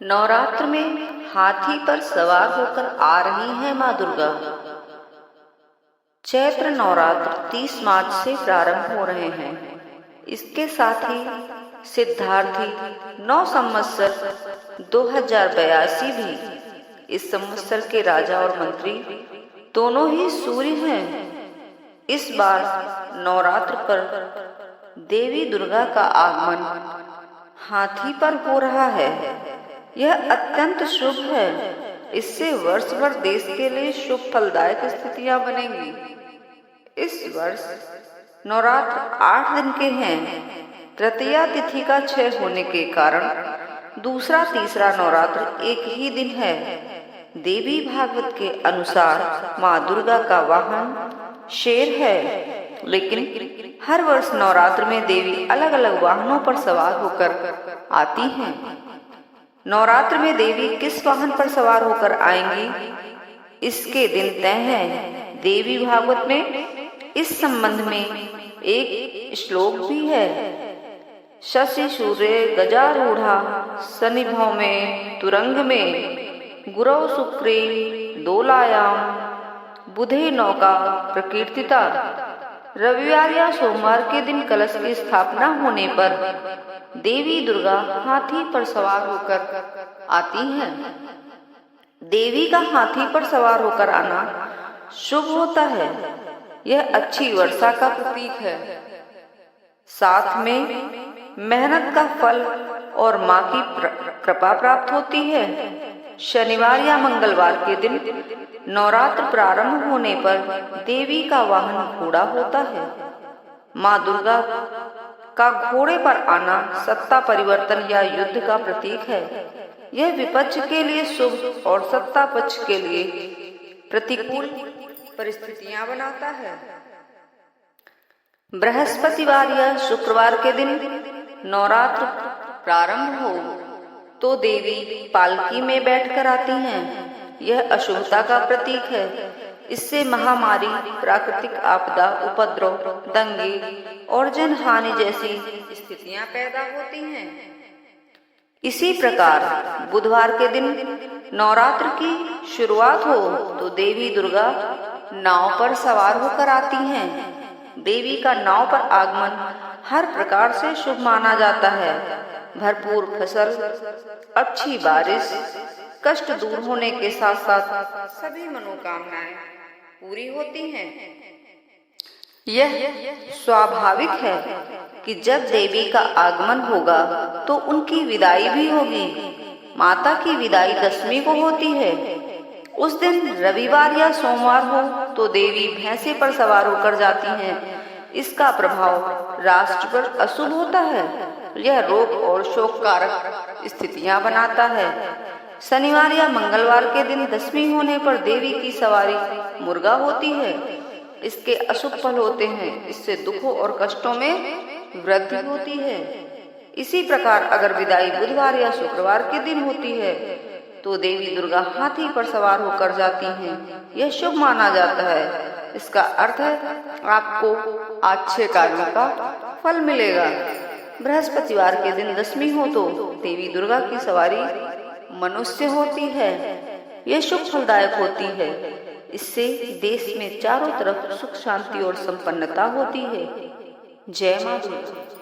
नवरात्र में हाथी पर सवार होकर आ रही है माँ दुर्गा। चैत्र नवरात्र 30 मार्च से प्रारंभ हो रहे हैं। इसके साथ ही सिद्धार्थी 9 संवत्सर 2082 भी इस संवत्सर के राजा और मंत्री दोनों ही सूर्य हैं। इस बार नवरात्र पर देवी दुर्गा का आगमन हाथी पर हो रहा है। यह अत्यंत शुभ है। इससे वर्ष भर देश के लिए शुभ फलदायक स्थितियां बनेंगी। इस वर्ष नवरात्र 8 दिन के हैं। तृतीया तिथि का क्षय होने के कारण दूसरा तीसरा नवरात्र एक ही दिन है। देवी भागवत के अनुसार माँ दुर्गा का वाहन शेर है, लेकिन हर वर्ष नवरात्र में देवी अलग अलग वाहनों पर सवार होकर आती हैं। नवरात्र में देवी किस वाहन पर सवार होकर आएंगी, इसके दिन तय हैं। देवी भागवत में इस संबंध में एक श्लोक भी है। शशि सूर्य गजारूढ़ा सनिभौ में तुरंग में गुरौ शुक्रे दोलायाम बुधे नौका प्रकीर्तिता। रविवार या सोमवार के दिन कलश की स्थापना होने पर देवी दुर्गा हाथी पर सवार होकर आती हैं। देवी का हाथी पर सवार होकर आना शुभ होता है। यह अच्छी वर्षा का प्रतीक है। साथ में मेहनत का फल और माँ की कृपा प्राप्त होती है। शनिवार या मंगलवार के दिन नवरात्र प्रारंभ होने पर देवी का वाहन घोड़ा होता है। माँ दुर्गा का घोड़े पर आना सत्ता परिवर्तन या युद्ध का प्रतीक है। यह विपक्ष के लिए शुभ और सत्ता पक्ष के लिए प्रतिकूल परिस्थितियां बनाता है। बृहस्पतिवार या शुक्रवार के दिन नवरात्र प्रारंभ हो तो देवी पालकी में बैठकर आती हैं। यह अशुभता का प्रतीक है। इससे महामारी, प्राकृतिक आपदा, उपद्रव, दंगे और जनहानि जैसी स्थितियां पैदा होती हैं। इसी प्रकार बुधवार के दिन नवरात्र की शुरुआत हो तो देवी दुर्गा नाव पर सवार होकर आती हैं। देवी का नाव पर आगमन हर प्रकार से शुभ माना जाता है। भरपूर फसल, अच्छी बारिश, कष्ट दूर होने के साथ साथ सभी मनोकामनाएं पूरी होती हैं। यह स्वाभाविक है कि जब देवी का आगमन होगा तो उनकी विदाई भी होगी। माता की विदाई दशमी को होती है। उस दिन रविवार या सोमवार हो तो देवी भैंसे पर सवार होकर जाती हैं। इसका प्रभाव राष्ट्र पर अशुभ होता है। यह रोग और शोक कारक स्थितियां बनाता है। शनिवार या मंगलवार के दिन दशमी होने पर देवी की सवारी मुर्गा होती है। इसके अशुभ फल होते हैं। इससे दुखों और कष्टों में वृद्धि होती है। इसी प्रकार अगर विदाई बुधवार या शुक्रवार के दिन होती है तो देवी दुर्गा हाथी पर सवार होकर जाती हैं। यह शुभ माना जाता है। इसका अर्थ है आपको अच्छे कार्यों का फल मिलेगा। बृहस्पतिवार के दिन दशमी हो तो देवी दुर्गा की सवारी मनुष्य होती है। यह शुभ फलदायक होती है। इससे देश में चारों तरफ सुख शांति और संपन्नता होती है। जय मां दुर्गा।